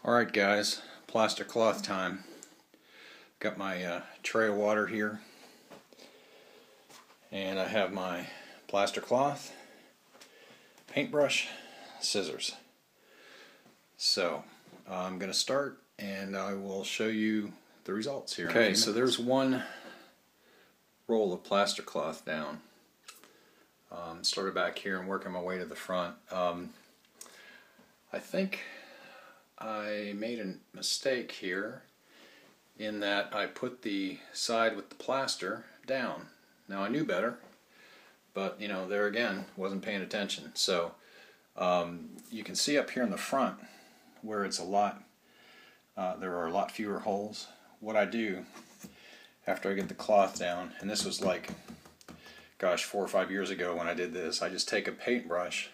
Alright guys, plaster cloth time. Got my tray of water here, and I have my plaster cloth, paintbrush, scissors. So I'm going to start and I will show you the results here. Okay, so there's one roll of plaster cloth down. Started back here and working my way to the front. I think I made a mistake here in that I put the side with the plaster down. Now I knew better, but you know, there again, wasn't paying attention. So you can see up here in the front where it's there are a lot fewer holes. What I do after I get the cloth down, and this was like, gosh, 4 or 5 years ago when I did this, I just take a paintbrush,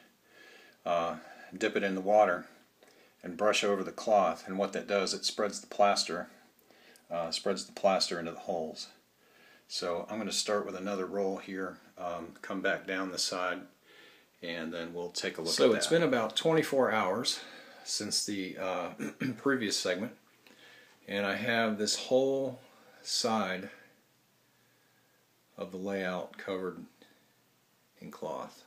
dip it in the water, and brush over the cloth, and what that does, it spreads the plaster into the holes. So I'm going to start with another roll here, come back down the side, and then we'll take a look at that. So it's been about 24 hours since the previous segment, and I have this whole side of the layout covered in cloth.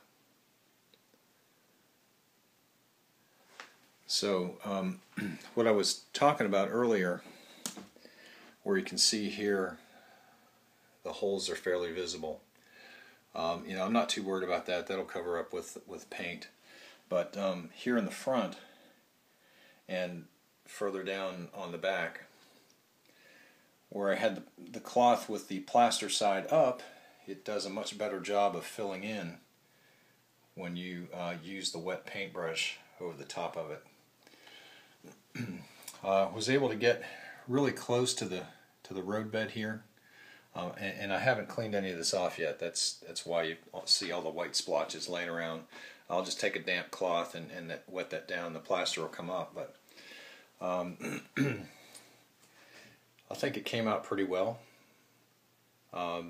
So what I was talking about earlier, where you can see here the holes are fairly visible. You know, I'm not too worried about that. That'll cover up with paint. But here in the front and further down on the back, where I had the cloth with the plaster side up, it does a much better job of filling in when you use the wet paintbrush over the top of it. Was able to get really close to the roadbed here, and I haven't cleaned any of this off yet. That's why you see all the white splotches laying around. I'll just take a damp cloth and wet that down. The plaster will come up, but I think it came out pretty well. I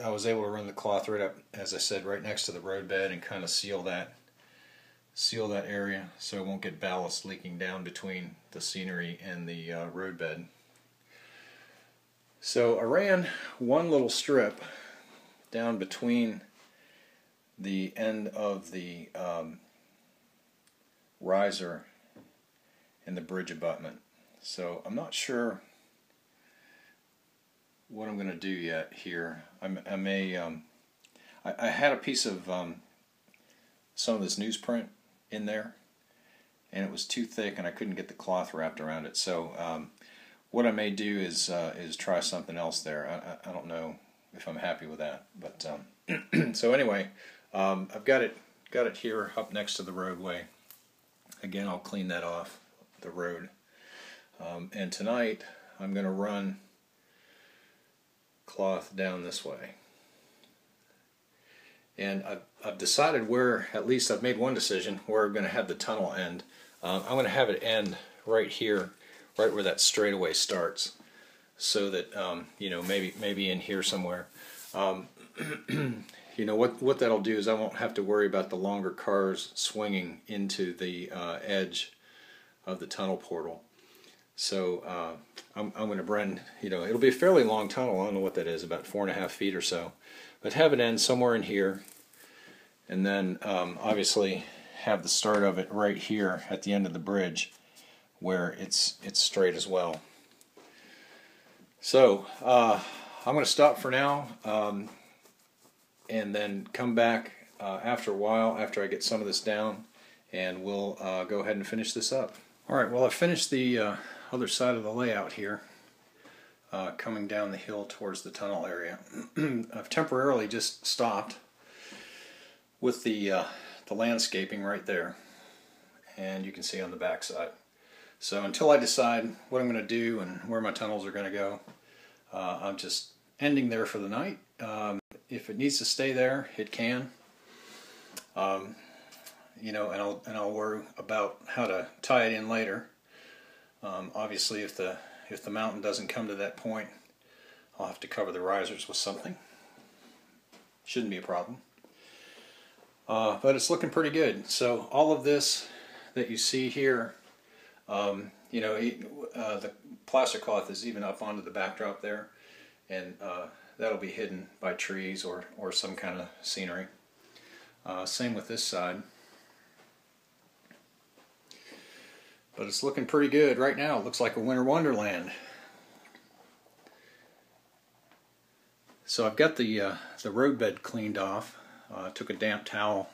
was able to run the cloth right up, as I said, right next to the roadbed and kind of seal that area so it won't get ballast leaking down between the scenery and the roadbed. So I ran one little strip down between the end of the riser and the bridge abutment. So I'm not sure what I'm going to do yet here. I had a piece of some of this newsprint in there, and it was too thick and I couldn't get the cloth wrapped around it. So what I may do is try something else there. I don't know if I'm happy with that, but so anyway, I've got it here up next to the roadway. Again, I'll clean that off the road, and tonight I'm going to run cloth down this way. And I've decided where, at least I've made one decision, where I'm going to have the tunnel end. I'm going to have it end right here, right where that straightaway starts, so that you know, maybe in here somewhere. You know, what that'll do is I won't have to worry about the longer cars swinging into the edge of the tunnel portal. So I'm going to run, you know, it'll be a fairly long tunnel. I don't know what that is, about 4.5 feet or so. But have it end somewhere in here, and then obviously have the start of it right here at the end of the bridge, where it's straight as well. So I'm going to stop for now, and then come back after a while, after I get some of this down, and we'll go ahead and finish this up. Alright, well, I finished the other side of the layout here, coming down the hill towards the tunnel area. I've temporarily just stopped with the landscaping right there, and you can see on the back side. So until I decide what I'm going to do and where my tunnels are going to go, I'm just ending there for the night. If it needs to stay there, it can. You know, and I'll worry about how to tie it in later. Obviously, if the mountain doesn't come to that point, I'll have to cover the risers with something. Shouldn't be a problem. But it's looking pretty good. So all of this that you see here, you know, the plaster cloth is even up onto the backdrop there, and that'll be hidden by trees or some kind of scenery. Same with this side. But it's looking pretty good right now. It looks like a winter wonderland. So I've got the roadbed cleaned off. Took a damp towel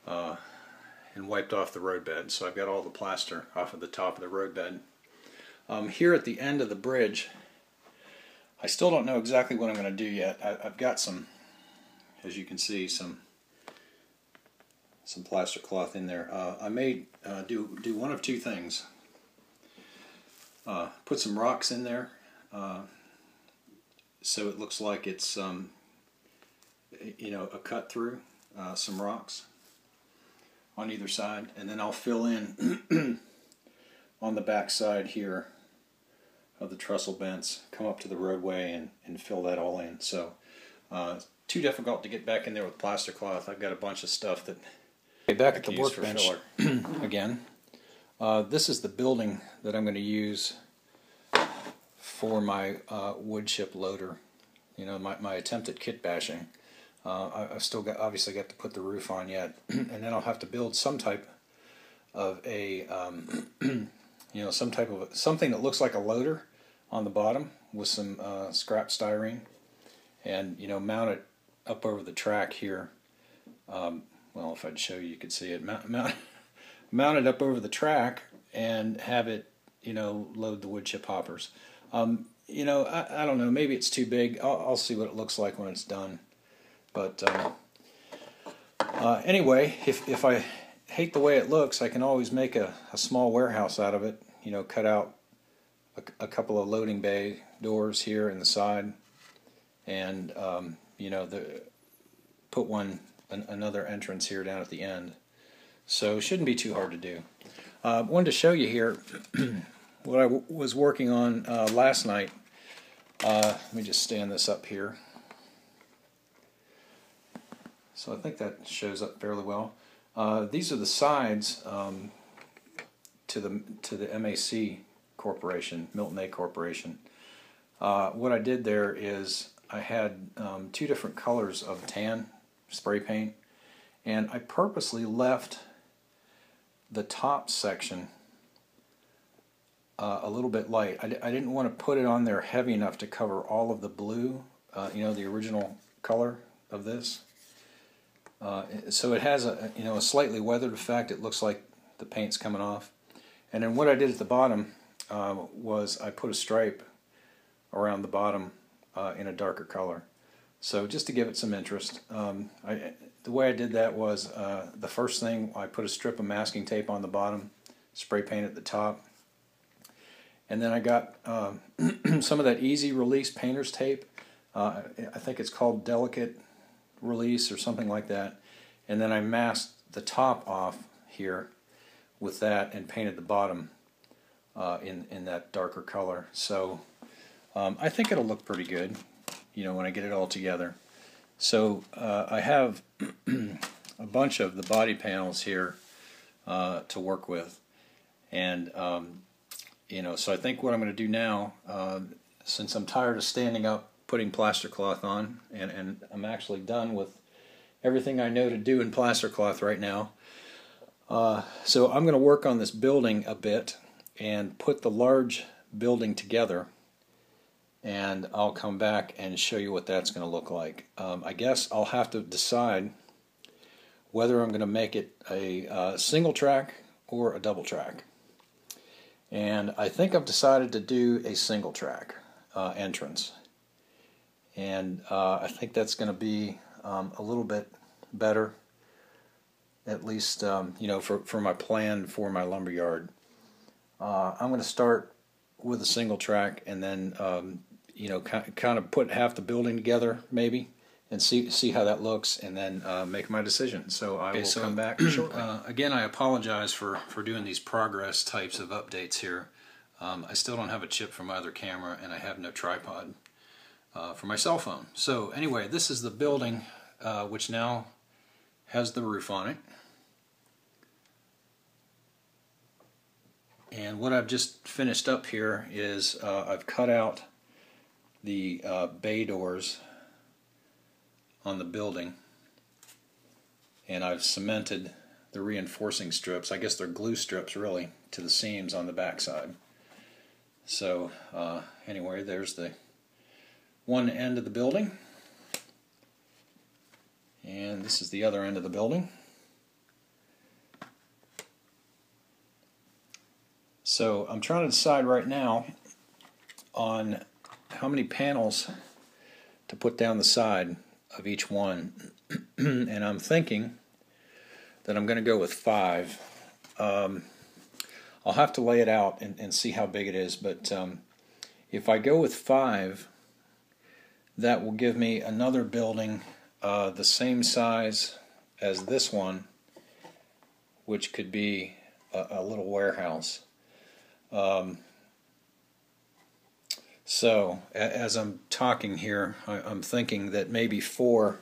and wiped off the roadbed. So I've got all the plaster off of the top of the roadbed. Here at the end of the bridge, I still don't know exactly what I'm going to do yet. I've got some, as you can see, some plaster cloth in there. I may do one of two things. Put some rocks in there so it looks like it's you know, a cut through, some rocks on either side, and then I'll fill in on the back side here of the trestle bents, come up to the roadway and fill that all in. So too difficult to get back in there with plaster cloth. I've got a bunch of stuff that back at the workbench again. This is the building that I'm going to use for my wood chip loader. You know, my attempt at kit bashing. I've still got, obviously got to put the roof on yet, and then I'll have to build some type of a you know, something that looks like a loader on the bottom with some scrap styrene, and you know, mount it up over the track here. Well, if I'd show you, you could see it. Mount it up over the track and have it, you know, load the wood chip hoppers. You know, I don't know. Maybe it's too big. I'll see what it looks like when it's done. But anyway, if I hate the way it looks, I can always make a small warehouse out of it. You know, cut out a couple of loading bay doors here in the side, and you know, put another entrance here down at the end. So it shouldn't be too hard to do. I wanted to show you here what I was working on last night. Let me just stand this up here. So I think that shows up fairly well. These are the sides to the MAC Corporation, Milton A Corporation. What I did there is I had two different colors of tan spray paint, and I purposely left the top section a little bit light. I didn't want to put it on there heavy enough to cover all of the blue, you know, the original color of this. So it has a, you know, a slightly weathered effect. It looks like the paint's coming off. And then what I did at the bottom was I put a stripe around the bottom in a darker color. So just to give it some interest. The way I did that was the first thing, I put a strip of masking tape on the bottom, spray paint at the top, and then I got some of that easy release painter's tape. I think it's called Delicate Release or something like that, and then I masked the top off here with that and painted the bottom in that darker color. So I think it'll look pretty good, you know, when I get it all together. So I have a bunch of the body panels here to work with, and you know, so I think what I'm going to do now, since I'm tired of standing up putting plaster cloth on, and I'm actually done with everything I know to do in plaster cloth right now, so I'm going to work on this building a bit and put the large building together, and I'll come back and show you what that's going to look like. I guess I'll have to decide whether I'm going to make it a single track or a double track. And I think I've decided to do a single track entrance. And I think that's going to be a little bit better, at least you know, for my plan for my lumberyard. I'm going to start with a single track, and then you know, kind of put half the building together maybe, and see how that looks, and then make my decision. So I will come back shortly. Again, I apologize for doing these progress types of updates here. I still don't have a chip for my other camera, and I have no tripod for my cell phone. So anyway, this is the building which now has the roof on it. And what I've just finished up here is I've cut out the bay doors on the building, and I've cemented the reinforcing strips. I guess they're glue strips really to the seams on the backside. So anyway, there's the one end of the building, and this is the other end of the building. So I'm trying to decide right now on how many panels to put down the side of each one. And I'm thinking that I'm going to go with 5. I'll have to lay it out and see how big it is, but if I go with 5, that will give me another building the same size as this one, which could be a little warehouse. So as I'm talking here, I'm thinking that maybe 4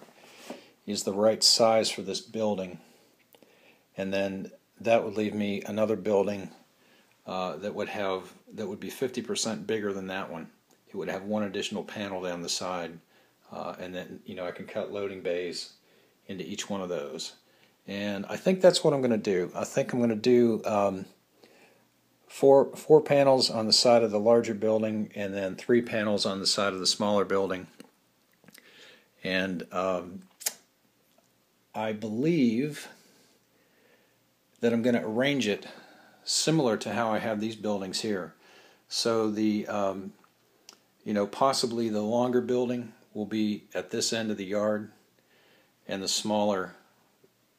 is the right size for this building, and then that would leave me another building that would be 50% bigger than that one. It would have one additional panel down the side, and then I can cut loading bays into each one of those. And I think that's what I'm going to do. I think I'm going to do four panels on the side of the larger building, and then 3 panels on the side of the smaller building. And I believe that I'm going to arrange it similar to how I have these buildings here. So the possibly the longer building will be at this end of the yard, and the smaller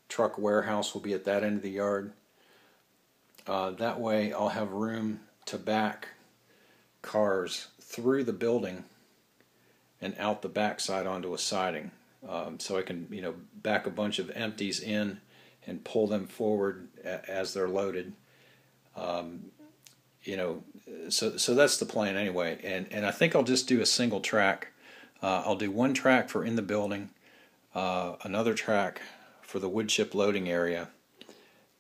truck warehouse will be at that end of the yard. That way I'll have room to back cars through the building and out the backside onto a siding. So I can back a bunch of empties in and pull them forward as they're loaded. So that's the plan anyway. And I think I'll just do a single track. I'll do one track for in the building, another track for the wood chip loading area,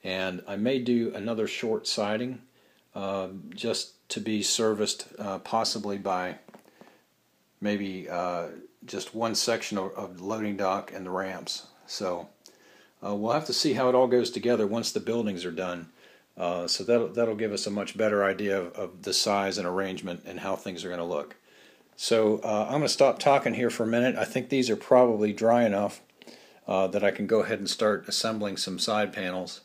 and I may do another short siding just to be serviced possibly by maybe just one section of the loading dock and the ramps. So we'll have to see how it all goes together once the buildings are done. So that'll give us a much better idea of the size and arrangement and how things are going to look. So I'm going to stop talking here for a minute. I think these are probably dry enough that I can go ahead and start assembling some side panels.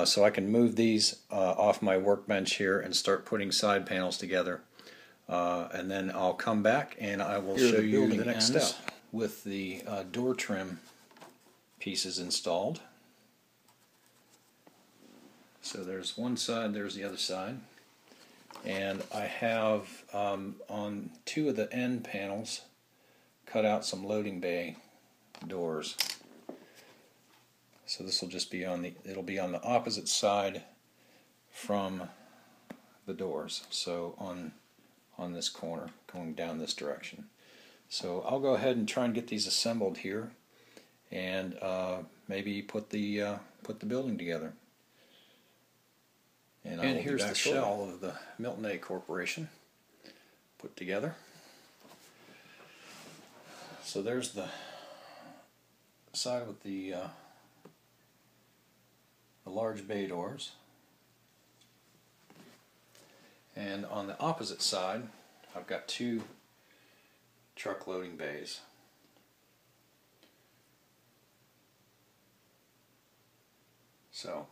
So I can move these off my workbench here and start putting side panels together. And then I'll come back and I will show you the next step with the door trim pieces installed. So there's one side, there's the other side. And I have on 2 of the end panels cut out some loading bay doors. So this will just be it'll be on the opposite side from the doors. So on this corner, going down this direction. So I'll go ahead and try and get these assembled here, and maybe put the building together. And here's the shell of the Milton A Corporation put together. So there's the side with the large bay doors. And on the opposite side, I've got 2 truck loading bays. So,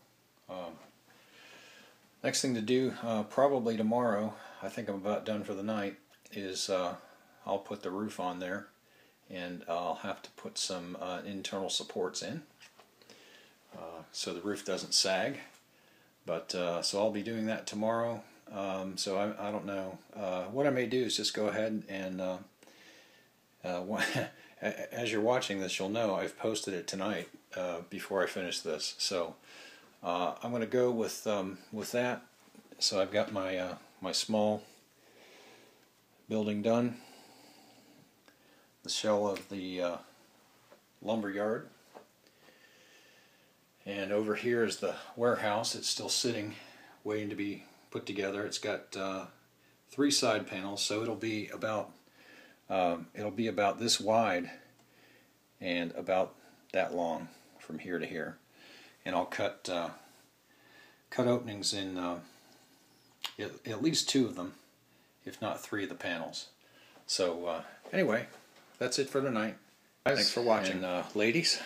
next thing to do, probably tomorrow, I think I'm about done for the night, is I'll put the roof on there, and I'll have to put some internal supports in so the roof doesn't sag. But so I'll be doing that tomorrow. So I don't know. What I may do is just go ahead and as you're watching this, you'll know I've posted it tonight before I finish this. So I'm going to go with that. So I've got my my small building done, the shell of the lumber yard, and over here is the warehouse. It's still sitting, waiting to be put together. It's got 3 side panels, so it'll be about this wide and about that long from here to here. And I'll cut openings in at least 2 of them, if not 3 of the panels. So anyway, that's it for tonight. Thanks for watching. And ladies,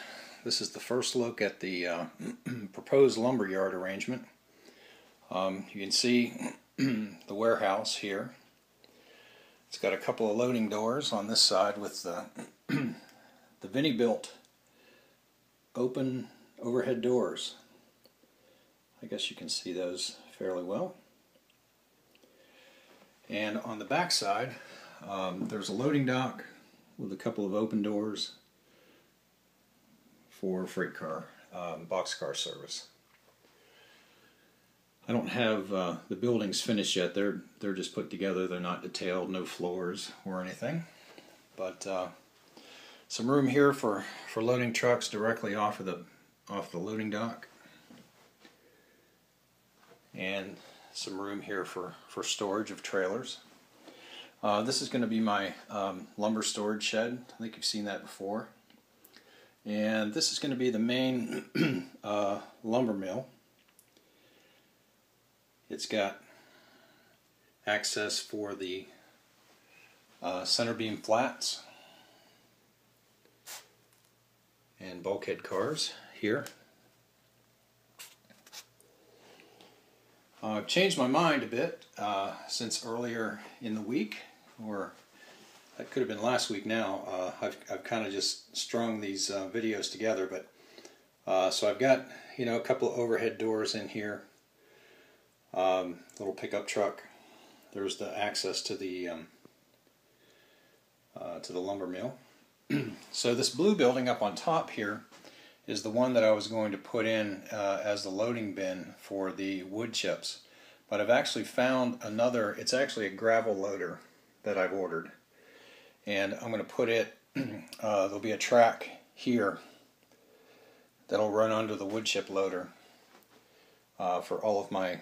this is the first look at the proposed lumberyard arrangement. You can see the warehouse here. It's got a couple of loading doors on this side with the Vinnie built open overhead doors. I guess you can see those fairly well. And on the back side, there's a loading dock with a couple of open doors for freight car, boxcar service. I don't have the buildings finished yet. They're just put together. They're not detailed, no floors or anything. But some room here for loading trucks directly off the loading dock, and some room here for storage of trailers. This is going to be my lumber storage shed. I think you've seen that before. And this is going to be the main lumber mill. It's got access for the center beam flats and bulkhead cars here. I've changed my mind a bit since earlier in the week, or that could have been last week now. I've kind of just strung these videos together, but so I've got a couple of overhead doors in here, little pickup truck. There's the access to the lumber mill. So this blue building up on top here is the one that I was going to put in as the loading bin for the wood chips. But I've actually found another. It's actually a gravel loader that I've ordered. And I'm going to put it, there'll be a track here that'll run under the wood chip loader for all of my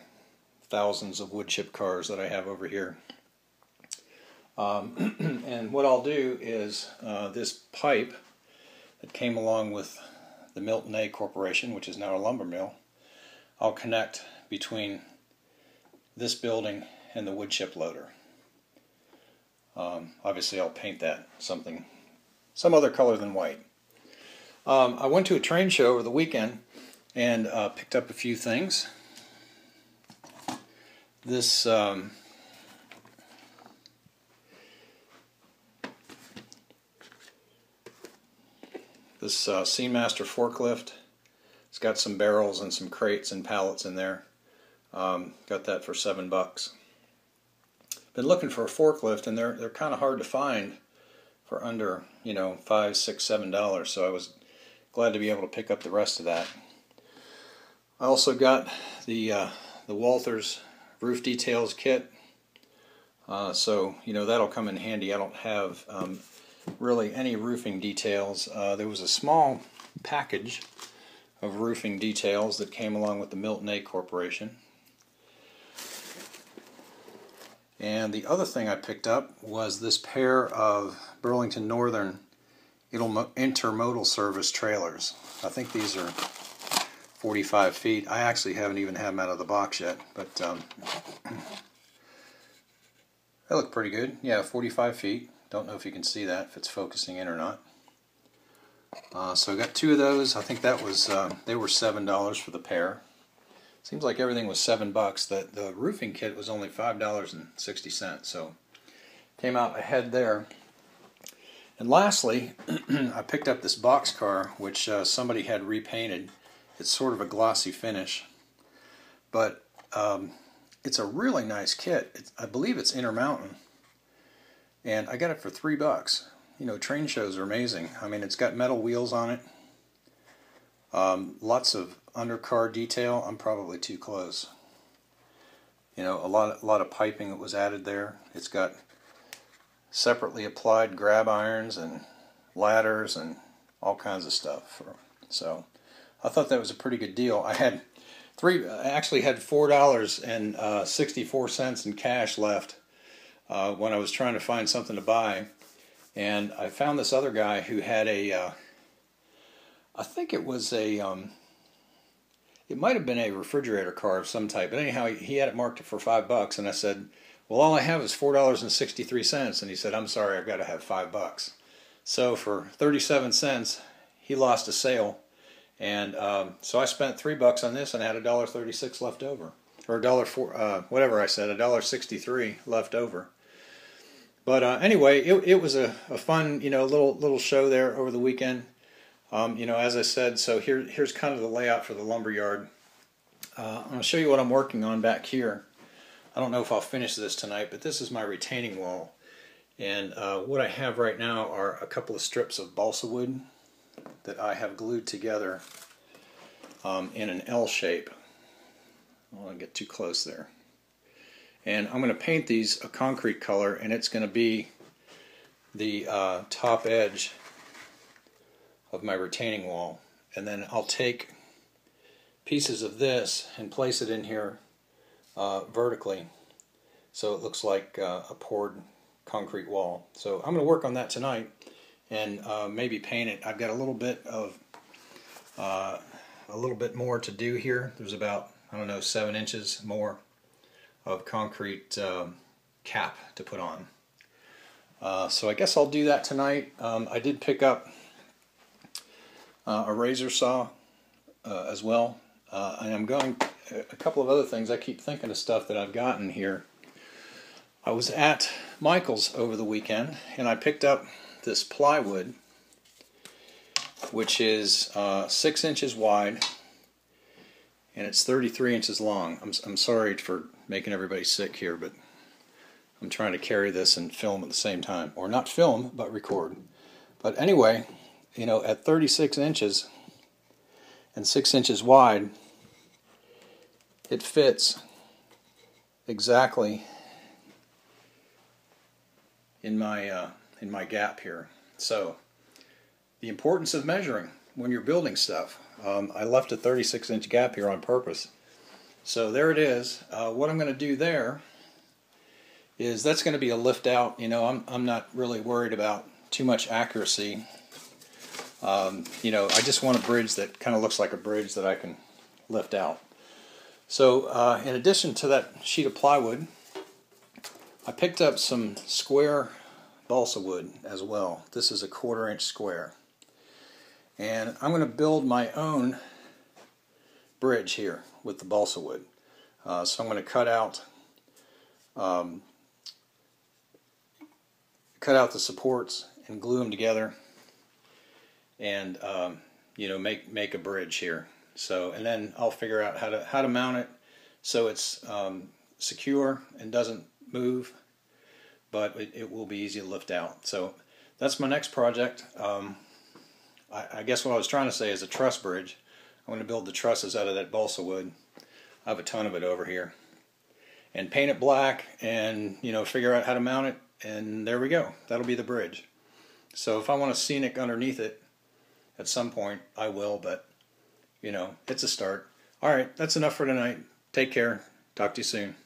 thousands of wood chip cars that I have over here. And what I'll do is this pipe that came along with the Milton A Corporation, which is now a lumber mill, I'll connect between this building and the wood chip loader. Obviously I'll paint that some other color than white. I went to a train show over the weekend and picked up a few things. This Seamaster forklift. It's got some barrels and some crates and pallets in there. Got that for $7. Been looking for a forklift, and they're kind of hard to find for under $5, $6, $7. So I was glad to be able to pick up the rest of that. I also got the Walthers roof details kit. So that'll come in handy. I don't have really any roofing details. There was a small package of roofing details that came along with the Milton A Corporation. And the other thing I picked up was this pair of Burlington Northern intermodal service trailers. I think these are 45 feet. I actually haven't even had them out of the box yet, but they look pretty good. Yeah, 45 feet. Don't know if you can see that, if it's focusing in or not. So I got 2 of those. I think that was they were $7 for the pair. Seems like everything was $7. The roofing kit was only $5.60, so came out ahead there. And lastly, I picked up this boxcar, which somebody had repainted. It's sort of a glossy finish, but it's a really nice kit. I believe it's Intermountain, and I got it for $3. Train shows are amazing. I mean, it's got metal wheels on it. Lots of undercar detail. I'm probably too close. A lot of piping that was added there. It's got separately applied grab irons and ladders and all kinds of stuff. So I thought that was a pretty good deal. I had I actually had $4.64 in cash left when I was trying to find something to buy, and I found this other guy who had a I think it was a it might have been a refrigerator car of some type, but anyhow he had it marked for $5, and I said, well, all I have is $4.63, and he said, I'm sorry, I've got to have $5. So for 37 cents he lost a sale, and so I spent $3 on this and I had $1.36 left over, or whatever I said, $1.63 left over. But anyway, it was a fun, little show there over the weekend. As I said, so here's kind of the layout for the lumber yard. I'm going to show you what I'm working on back here. I don't know if I'll finish this tonight, but this is my retaining wall. And what I have right now are a couple of strips of balsa wood that I have glued together in an L shape. I don't want to get too close there. And I'm going to paint these a concrete color, and it's going to be the top edge of my retaining wall. And then I'll take pieces of this and place it in here vertically, so it looks like a poured concrete wall. So I'm going to work on that tonight and maybe paint it. I've got a little bit more to do here. There's about, I don't know, 7 inches more of concrete cap to put on. So I guess I'll do that tonight. I did pick up a razor saw as well, and I'm going a couple of other things. I keep thinking of stuff that I've gotten here. I was at Michael's over the weekend and I picked up this plywood, which is 6 inches wide and it's 33 inches long. I'm sorry for making everybody sick here, but I'm trying to carry this and film at the same time, or not film but record. But anyway, at 36 inches and 6 inches wide, it fits exactly in my gap here. So the importance of measuring when you're building stuff. I left a 36-inch gap here on purpose. So there it is. What I'm going to do there is that's going to be a lift out. I'm not really worried about too much accuracy. I just want a bridge that kind of looks like a bridge that I can lift out. So in addition to that sheet of plywood, I picked up some square balsa wood as well. This is a 1/4 inch square. And I'm going to build my own bridge here with the balsa wood. So I'm going to cut out the supports and glue them together, and make a bridge here. So, and then I'll figure out how to mount it so it's secure and doesn't move, but it will be easy to lift out. So that's my next project. I guess what I was trying to say is a truss bridge. I'm going to build the trusses out of that balsa wood. I have a ton of it over here. And paint it black and, figure out how to mount it, and there we go. That'll be the bridge. So if I want a scenic underneath it at some point, I will, but, it's a start. Alright, that's enough for tonight. Take care. Talk to you soon.